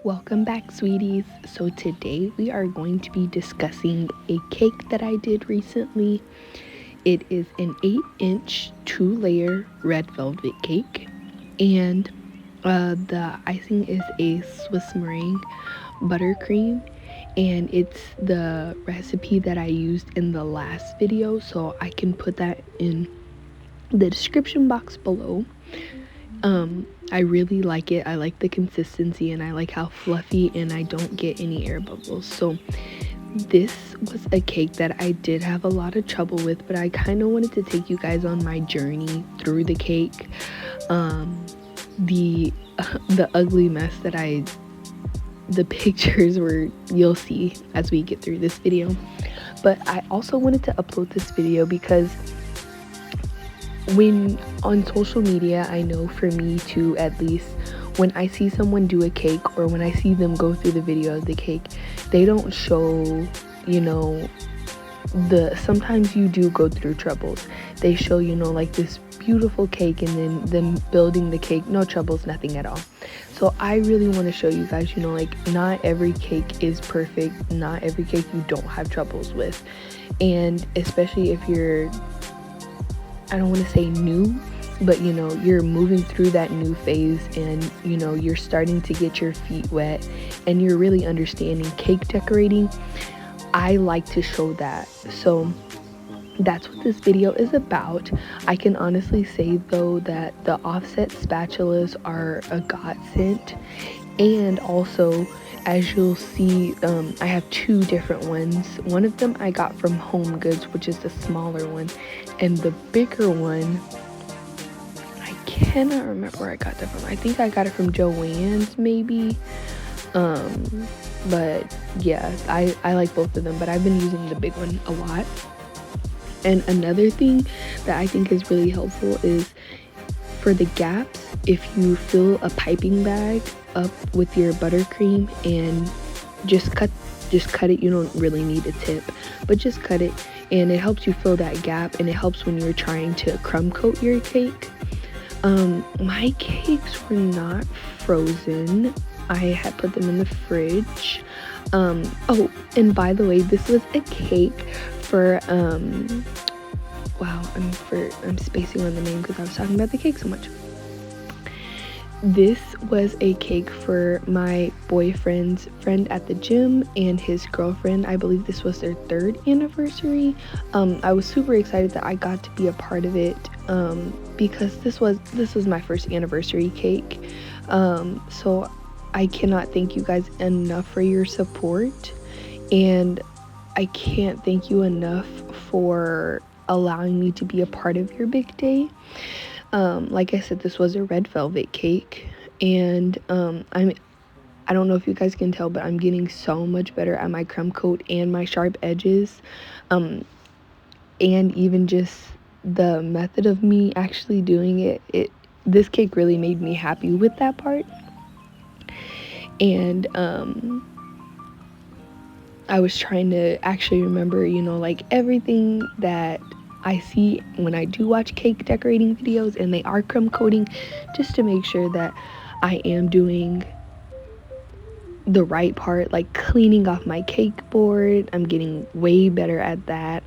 Welcome back, sweeties. So today we are going to be discussing a cake that I did recently. It is an 8-inch 2-layer red velvet cake, and the icing is a Swiss meringue buttercream, and it's the recipe that I used in the last video, so I can put that in the description box below. I really like it. I like the consistency and I like how fluffy, and I don't get any air bubbles. So this was a cake that I did have a lot of trouble with, but I kind of wanted to take you guys on my journey through the cake. The ugly mess that the pictures were, you'll see as we get through this video. But I also wanted to upload this video because when on social media, I know for me too, at least, when I see someone do a cake or when I see them go through the video of the cake, they don't show, sometimes you do go through troubles. They show, like this beautiful cake, and then them building the cake, no troubles, nothing at all. So I really want to show you guys, not every cake is perfect, not every cake you don't have troubles with. And especially if you're, I don't want to say new, but you're moving through that new phase, and you're starting to get your feet wet and you're really understanding cake decorating. I like to show that. So that's what this video is about. I can honestly say though that the offset spatulas are a godsend, and also, as you'll see, I have two different ones. One of them I got from Home Goods, which is the smaller one, and the bigger one, I cannot remember where I got that from. I think I got it from Joann's maybe. But yeah, I like both of them, but I've been using the big one a lot. And another thing that I think is really helpful is for the gaps, if you fill a piping bag up with your buttercream and just cut it. You don't really need a tip, but just cut it, and it helps you fill that gap, and it helps when you're trying to crumb coat your cake. My cakes were not frozen. I had put them in the fridge. Oh, and by the way, this was a cake for wow, I'm spacing on the name because I was talking about the cake so much. This was a cake for my boyfriend's friend at the gym and his girlfriend. I believe this was their 3rd anniversary. I was super excited that I got to be a part of it, because this was my first anniversary cake. So I cannot thank you guys enough for your support, and I can't thank you enough for allowing me to be a part of your big day. Like I said, this was a red velvet cake, and I don't know if you guys can tell, but I'm getting so much better at my crumb coat and my sharp edges, and even just the method of me actually doing it. This cake really made me happy with that part. And I was trying to actually remember, like everything that I see when I do watch cake decorating videos and they are crumb coating, just to make sure that I am doing the right part, like cleaning off my cake board. I'm getting way better at that,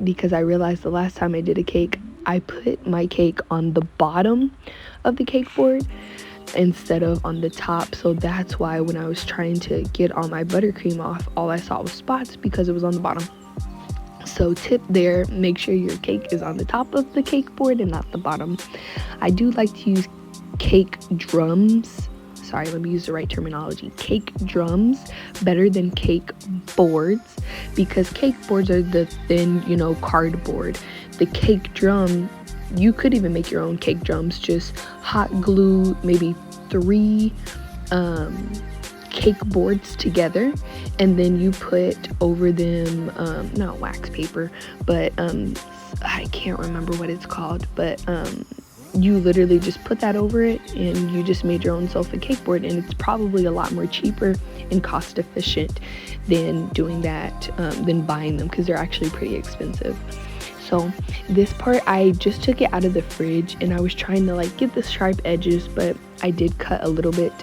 because I realized the last time I did a cake, I put my cake on the bottom of the cake board instead of on the top. So that's why when I was trying to get all my buttercream off, all I saw was spots because it was on the bottom. So tip there, make sure your cake is on the top of the cake board and not the bottom. I do like to use cake drums. Sorry, let me use the right terminology. Cake drums better than cake boards, because cake boards are the thin, cardboard. The cake drum, you could even make your own cake drums. Just hot glue maybe 3 cake boards together, and then you put over them not wax paper, but I can't remember what it's called, but you literally just put that over it, and you just made your own self a cake board, and it's probably a lot more cheaper and cost efficient than doing that, than buying them, because they're actually pretty expensive. So this part, I just took it out of the fridge, and I was trying to like get the sharp edges, but I did cut a little bit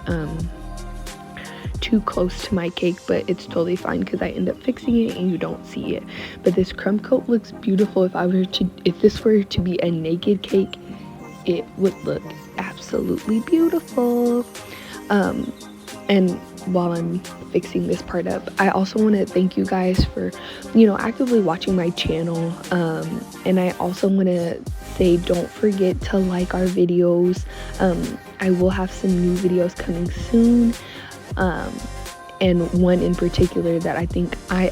too close to my cake, but it's totally fine because I end up fixing it and you don't see it. But this crumb coat looks beautiful. If this were to be a naked cake, it would look absolutely beautiful. And while I'm fixing this part up, I also want to thank you guys for, actively watching my channel. And I also want to say, don't forget to like our videos. I will have some new videos coming soon. And one in particular that I think I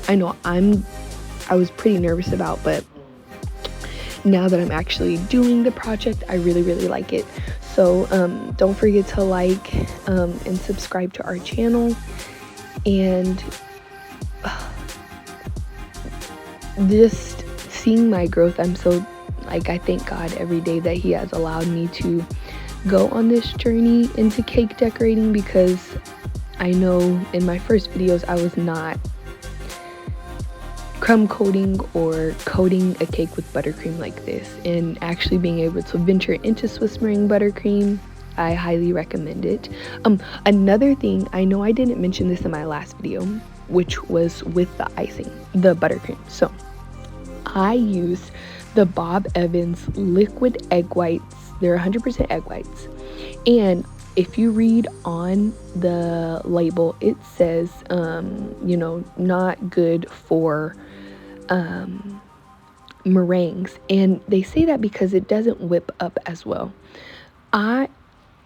was pretty nervous about, but now that I'm actually doing the project, I really like it. So don't forget to like and subscribe to our channel. And just seeing my growth, I thank God every day that he has allowed me to go on this journey into cake decorating, because I know in my first videos I was not crumb coating or coating a cake with buttercream like this, and actually being able to venture into Swiss meringue buttercream, I highly recommend it. Another thing, I know I didn't mention this in my last video, which was with the icing, the buttercream. So I use the Bob Evans liquid egg whites. They're 100% egg whites, and if you read on the label, it says not good for meringues, and they say that because it doesn't whip up as well.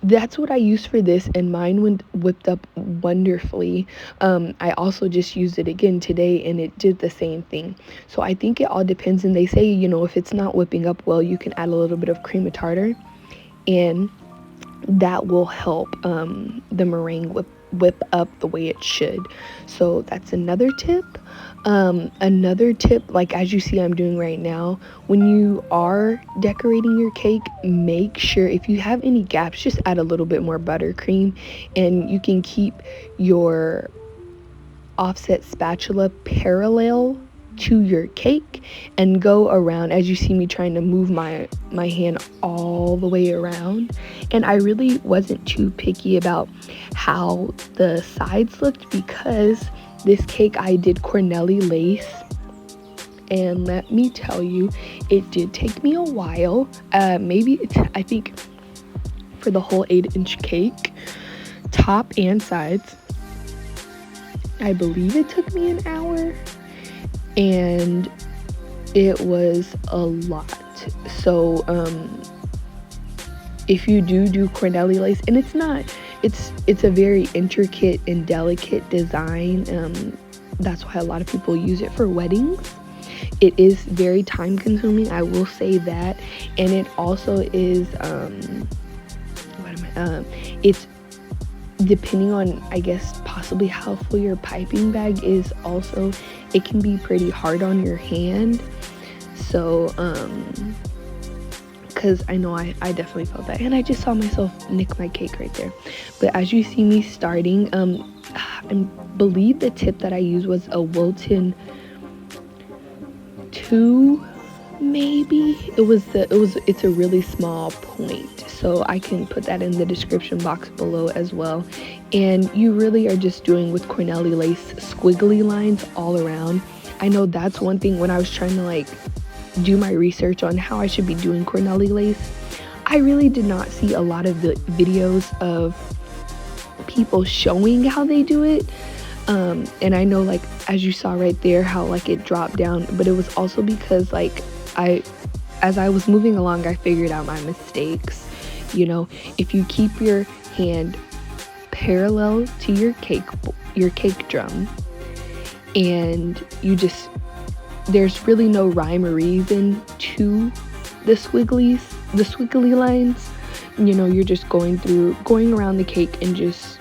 That's what I used for this, and mine whipped up wonderfully. I also just used it again today, and it did the same thing. So I think it all depends, and they say, if it's not whipping up well, you can add a little bit of cream of tartar, and that will help the meringue whip up the way it should. So that's another tip. Another tip, like as you see I'm doing right now, when you are decorating your cake, make sure if you have any gaps, just add a little bit more buttercream, and you can keep your offset spatula parallel to your cake and go around, as you see me trying to move my hand all the way around. And I really wasn't too picky about how the sides looked, because this cake I did Cornelli lace, and let me tell you, it did take me a while. I think for the whole 8-inch cake, top and sides, I believe it took me an hour, and it was a lot. So if you do Cornelli lace, and it's a very intricate and delicate design, that's why a lot of people use it for weddings. It is very time consuming, I will say that, and it also is it's depending on, I guess, possibly how full your piping bag is. Also, it can be pretty hard on your hand. So because I know I definitely felt that, and I just saw myself nick my cake right there. But as you see me starting, I believe the tip that I used was a Wilton 2, maybe. It's a really small point, so I can put that in the description box below as well. And you really are just doing with Cornelli lace squiggly lines all around. I know that's one thing when I was trying to do my research on how I should be doing Cornelli lace. I really did not see a lot of the videos of people showing how they do it. And I know, as you saw right there, how it dropped down, but it was also because as I was moving along, I figured out my mistakes. If you keep your hand parallel to your cake drum, and there's really no rhyme or reason to the squiggly lines. You're just going around the cake and just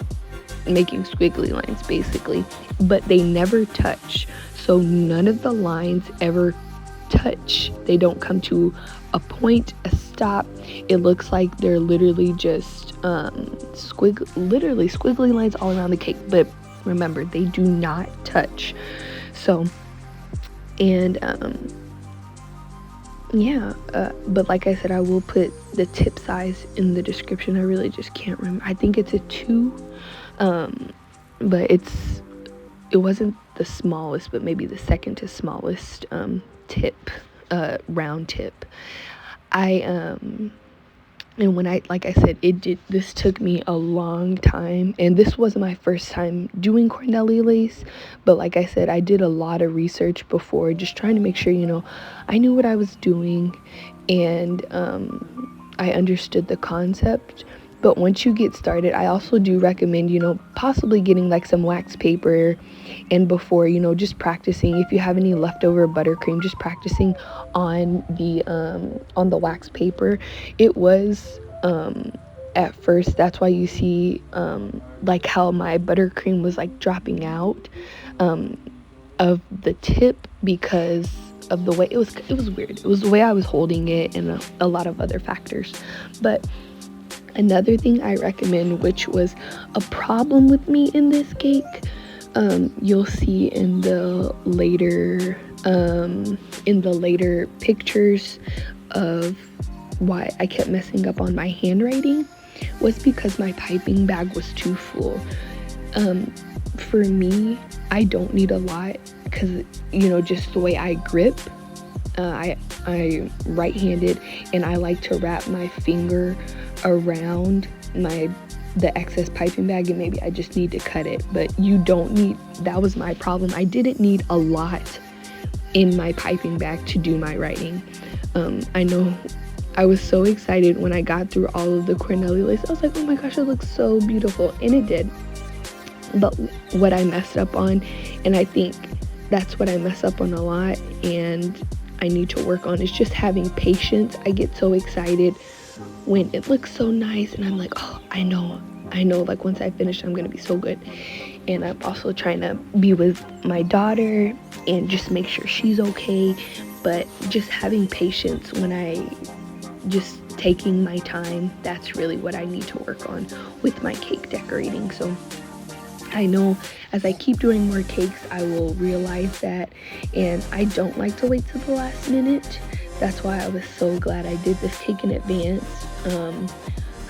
making squiggly lines basically, but they never touch. So none of the lines ever touch. They don't come to a point, a stop. It looks like they're literally just squiggly lines all around the cake, but remember, they do not touch. So, and but like I said, I will put the tip size in the description. I really just can't remember. I think it's a 2, but it wasn't the smallest, but maybe the second to smallest tip, round tip. I and when like I said, this took me a long time, and this wasn't my first time doing Cornelli lace, but like I said, I did a lot of research before, just trying to make sure, I knew what I was doing, and I understood the concept. But once you get started, I also do recommend, possibly getting like some wax paper, and before, just practicing. If you have any leftover buttercream, just practicing on the wax paper. It was at first, that's why you see like how my buttercream was like dropping out of the tip, because of the way it was weird. It was the way I was holding it, and a lot of other factors. But another thing I recommend, which was a problem with me in this cake, you'll see in the later pictures of why I kept messing up on my handwriting, was because my piping bag was too full. For me, I don't need a lot, because just the way I grip, I'm right-handed, and I like to wrap my finger around the excess piping bag, and maybe I just need to cut it. But you don't need, that was my problem. I didn't need a lot in my piping bag to do my writing. I know I was so excited when I got through all of the Cornelli lace. I was like, oh my gosh, it looks so beautiful, and it did. But what I messed up on, and I think that's what I mess up on a lot, and I need to work on, is just having patience. I get so excited when it looks so nice, and I'm like, oh, I know, like once I finish, I'm gonna be so good. And I'm also trying to be with my daughter and just make sure she's okay, but just having patience when I just taking my time, that's really what I need to work on with my cake decorating. So I know as I keep doing more cakes, I will realize that, and I don't like to wait till the last minute. That's why I was so glad I did this cake in advance.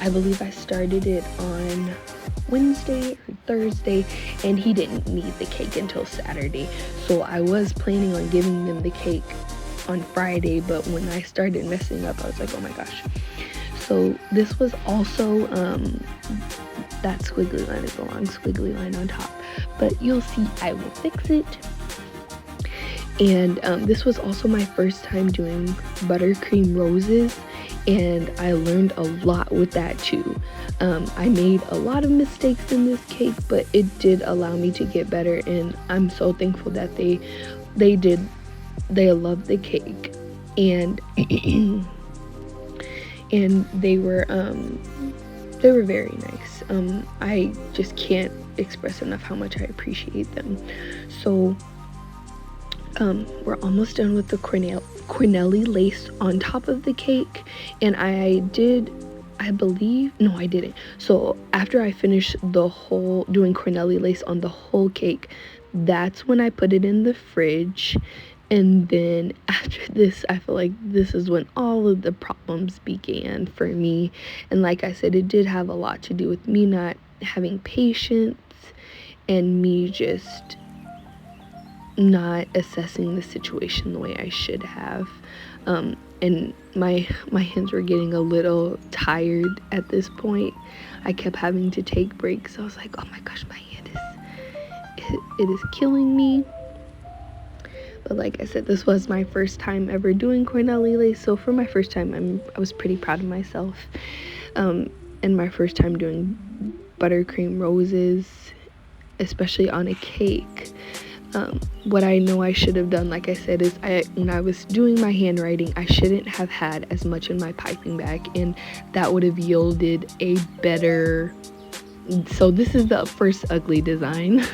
I believe I started it on Wednesday or Thursday, and he didn't need the cake until Saturday. So I was planning on giving them the cake on Friday, but when I started messing up, I was like, oh my gosh. So this was also, that squiggly line is a long squiggly line on top, but you'll see I will fix it. And this was also my first time doing Buttercream Roses, and I learned a lot with that too. I made a lot of mistakes in this cake, but it did allow me to get better, and I'm so thankful that they loved the cake, and and they were very nice. I just can't express enough how much I appreciate them. So we're almost done with the Cornelli lace on top of the cake, and I didn't. So after I finished doing Cornelli lace on the whole cake, that's when I put it in the fridge. And then after this, I feel like this is when all of the problems began for me. And like I said, it did have a lot to do with me not having patience, and me just not assessing the situation the way I should have. And my hands were getting a little tired at this point. I kept having to take breaks. I was like, oh my gosh, my hand it is killing me. But like I said, this was my first time ever doing Cornelli lace, so for my first time, I was pretty proud of myself. And my first time doing Buttercream Roses, especially on a cake. What I know I should have done, like I said, is when I was doing my handwriting, I shouldn't have had as much in my piping bag, and that would have yielded a better. So this is the first ugly design.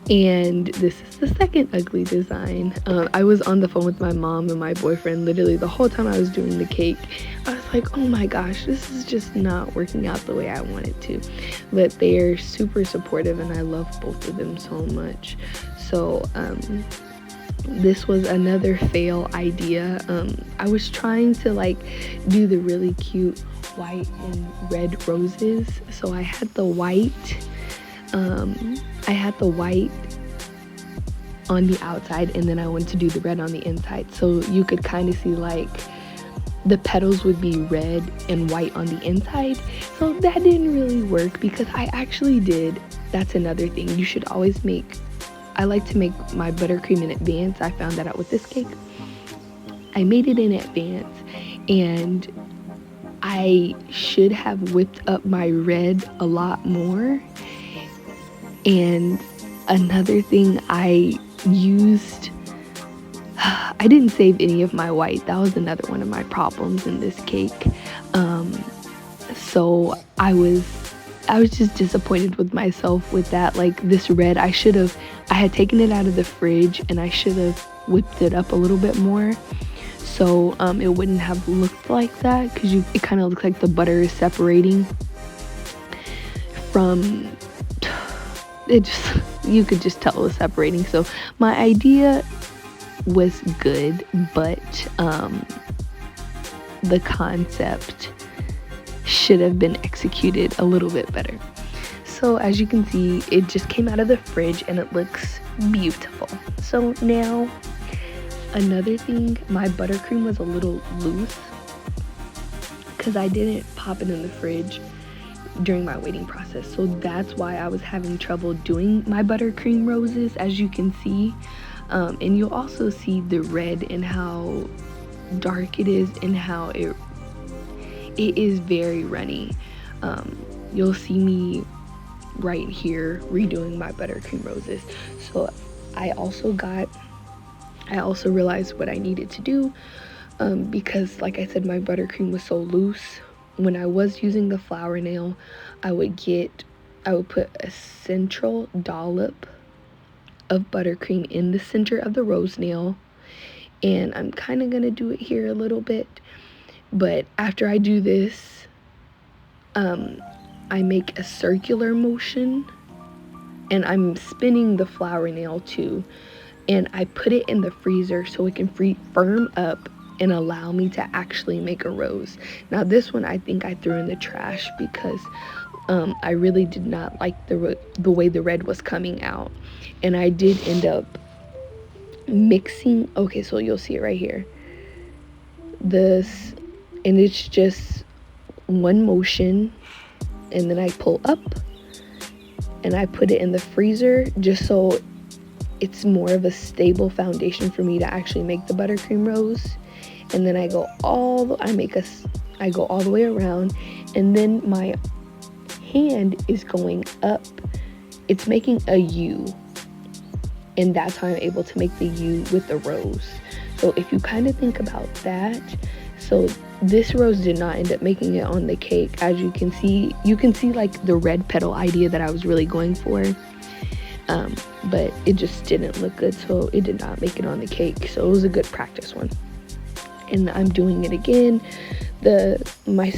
And this is the second ugly design. I was on the phone with my mom and my boyfriend literally the whole time I was doing the cake. I was like, oh my gosh, this is just not working out the way I want it to. But they are super supportive, and I love both of them so much. So this was another fail idea. I was trying to like do the really cute white and red roses. So I had the white I had the white on the outside, and then I wanted to do the red on the inside, so you could kind of see like the petals would be red and white on the inside. So that didn't really work because I actually did, that's another thing, you should always make, I like to make my buttercream in advance. I found that out with this cake. I made it in advance, and I should have whipped up my red a lot more. And another thing, I didn't save any of my white. That was another one of my problems in this cake. So I was just disappointed with myself with that. Like this red, I had taken it out of the fridge, and I should have whipped it up a little bit more, so it wouldn't have looked like that, because it kind of looks like the butter is separating from it. Just, you could just tell it was separating. So my idea was good, but the concept should have been executed a little bit better. So as you can see, it just came out of the fridge and it looks beautiful. So now, another thing, my buttercream was a little loose because I didn't pop it in the fridge during my waiting process. So that's why I was having trouble doing my buttercream roses, as you can see. And you'll also see the red and how dark it is, and how it is very runny. You'll see me right here redoing my buttercream roses. So I also realized what I needed to do, because like I said, my buttercream was so loose. When I was using the flour nail, I would put a central dollop of buttercream in the center of the rose nail, and I'm kind of gonna do it here a little bit, but after I do this, I make a circular motion, and I'm spinning the flour nail too, and I put it in the freezer so it can firm up and allow me to actually make a rose. Now this one I think I threw in the trash because I really did not like the way the red was coming out, and I did end up mixing. Okay, so you'll see it right here, this, and it's just one motion, and then I pull up and I put it in the freezer just so it's more of a stable foundation for me to actually make the buttercream rose. And then I go all the way around, and then my hand is going up, it's making a U, and that's how I'm able to make the U with the rose. So if you kind of think about that, so this rose did not end up making it on the cake. As you can see like the red petal idea that I was really going for, but it just didn't look good, so it did not make it on the cake. So it was a good practice one. And I'm doing it again, my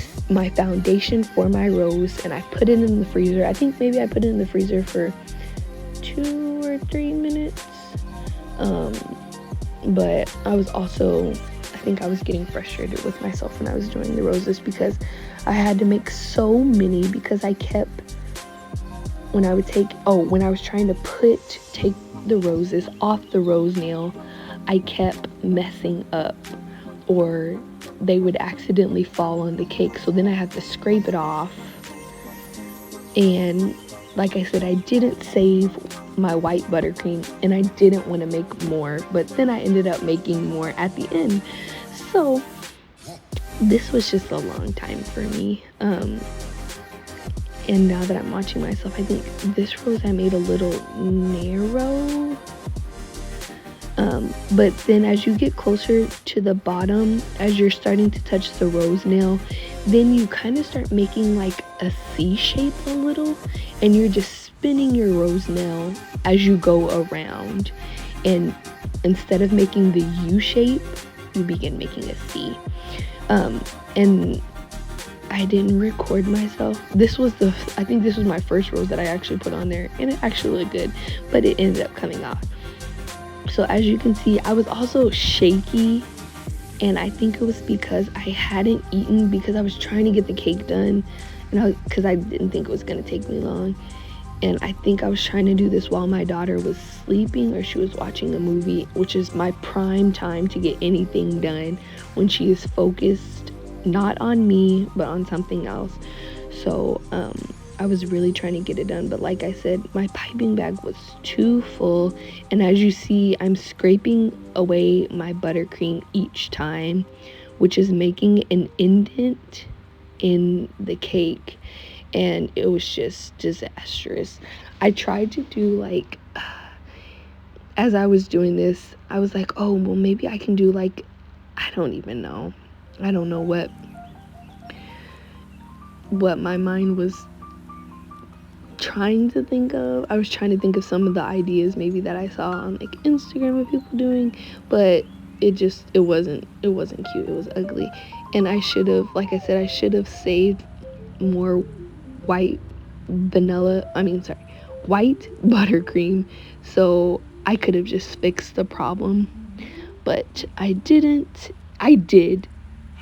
foundation for my rose, and I put it in the freezer. I think maybe I put it in the freezer for 2 or 3 minutes, but I think I was getting frustrated with myself when I was doing the roses, because I had to make so many, because when I was trying to take the roses off the rose nail, I kept messing up, or they would accidentally fall on the cake, so then I had to scrape it off. And like I said, I didn't save my white buttercream, and I didn't want to make more, but then I ended up making more at the end. So this was just a long time for me. And now that I'm watching myself, I think this rose I made a little narrow. But then as you get closer to the bottom, as you're starting to touch the rose nail, then you kind of start making like a C shape a little, and you're just spinning your rose nail as you go around, and instead of making the U shape, you begin making a C. And I didn't record myself. I think this was my first rose that I actually put on there, and it actually looked good, but it ended up coming off. So as you can see, I was also shaky, and I think it was because I hadn't eaten, because I was trying to get the cake done, and because I didn't think it was going to take me long. And I think I was trying to do this while my daughter was sleeping or she was watching a movie, which is my prime time to get anything done, when she is focused not on me but on something else. So I was really trying to get it done, but like I said, my piping bag was too full, and as you see, I'm scraping away my buttercream each time, which is making an indent in the cake, and it was just disastrous. I tried to do like, as I was doing this, I was like, oh well, maybe I can do like, I don't even know, I don't know what my mind was trying to think of. I was trying to think of some of the ideas maybe that I saw on like Instagram of people doing, but it wasn't cute. It was ugly, and I should have, like I said, I should have saved more white white buttercream, so I could have just fixed the problem, but I didn't. I did,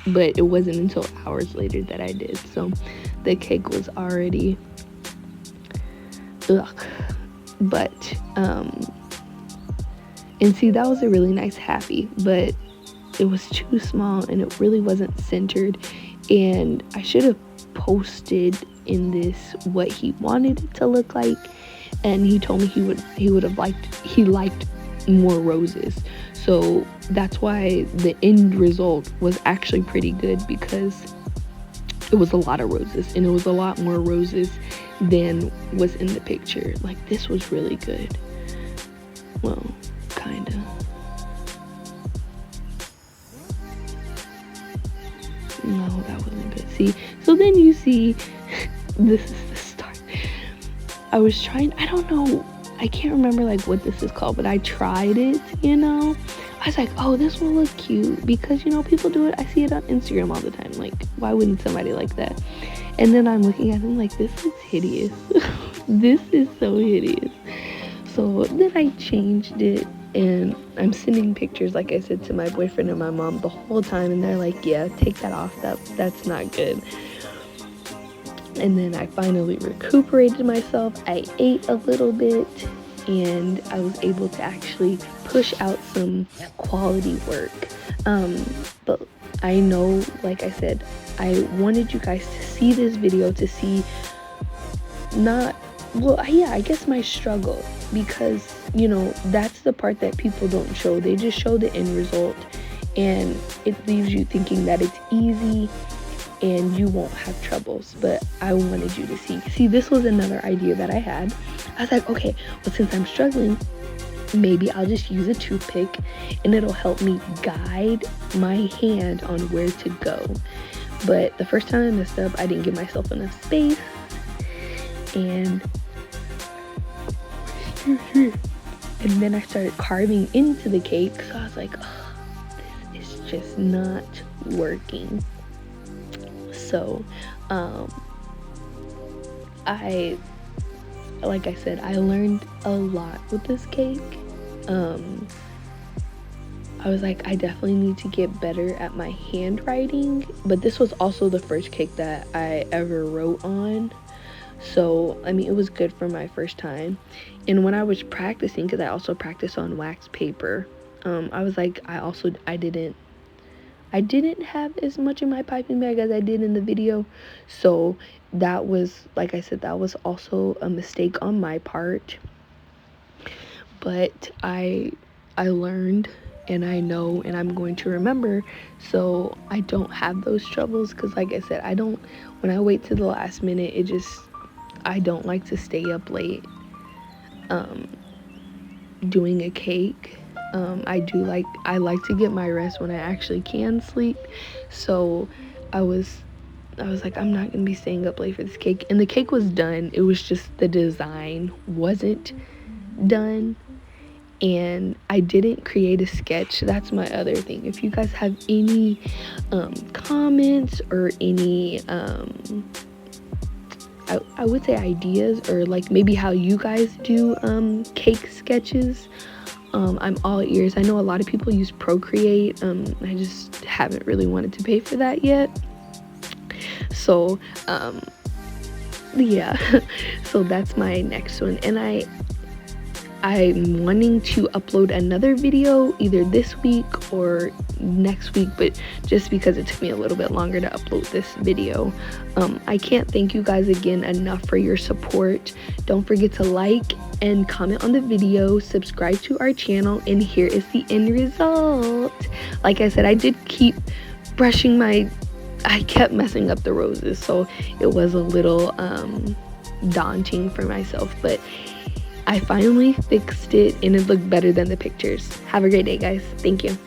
but it wasn't until hours later that I did, so the cake was already ugh. But and see, that was a really nice happy, but it was too small and it really wasn't centered, and I should have posted in this what he wanted it to look like, and he told me he liked more roses. So that's why the end result was actually pretty good, because it was a lot of roses, and it was a lot more roses than was in the picture. Like, this was really good. Well, kinda. No, that wasn't good. See, so then you see, this is the start. I was trying, I don't know, I can't remember like what this is called, but I tried it, I was like, oh, this will look cute, because people do it. I see it on Instagram all the time. Like, why wouldn't somebody like that? And then I'm looking at them like, this is hideous. This is so hideous. So then I changed it, and I'm sending pictures, like I said, to my boyfriend and my mom the whole time, and they're like, yeah, take that off, that's not good. And then I finally recuperated myself. I ate a little bit, and I was able to actually push out some quality work. But I know, like I said, I wanted you guys to see this video, to see I guess my struggle, because that's the part that people don't show. They just show the end result, and it leaves you thinking that it's easy and you won't have troubles. But I wanted you to see this was another idea that I had. I was like, okay, well, since I'm struggling, maybe I'll just use a toothpick, and it'll help me guide my hand on where to go. But the first time I messed up, I didn't give myself enough space, and then I started carving into the cake. So I was like, oh, this is just not working. So like I said, I learned a lot with this cake. I was like, I definitely need to get better at my handwriting, but this was also the first cake that I ever wrote on. So, I mean, it was good for my first time. And when I was practicing, because I also practiced on wax paper, I was like, I didn't have as much in my piping bag as I did in the video. So that was, like I said, that was also a mistake on my part. But I learned, and I know, and I'm going to remember, so I don't have those troubles. Because like I said, when I wait to the last minute, I don't like to stay up late doing a cake. I like to get my rest when I actually can sleep. So I was like, I'm not gonna be staying up late for this cake. And the cake was done. It was just the design wasn't done, and I didn't create a sketch. That's my other thing. If you guys have any comments or any I would say ideas, or like maybe how you guys do cake sketches, I'm all ears. I know a lot of people use Procreate. I just haven't really wanted to pay for that yet. So yeah. So that's my next one, and I'm wanting to upload another video either this week or next week, but just because it took me a little bit longer to upload this video. I can't thank you guys again enough for your support. Don't forget to like and comment on the video, subscribe to our channel, and here is the end result. Like I said, I did keep brushing I kept messing up the roses, so it was a little daunting for myself, but I finally fixed it and it looked better than the pictures. Have a great day, guys. Thank you.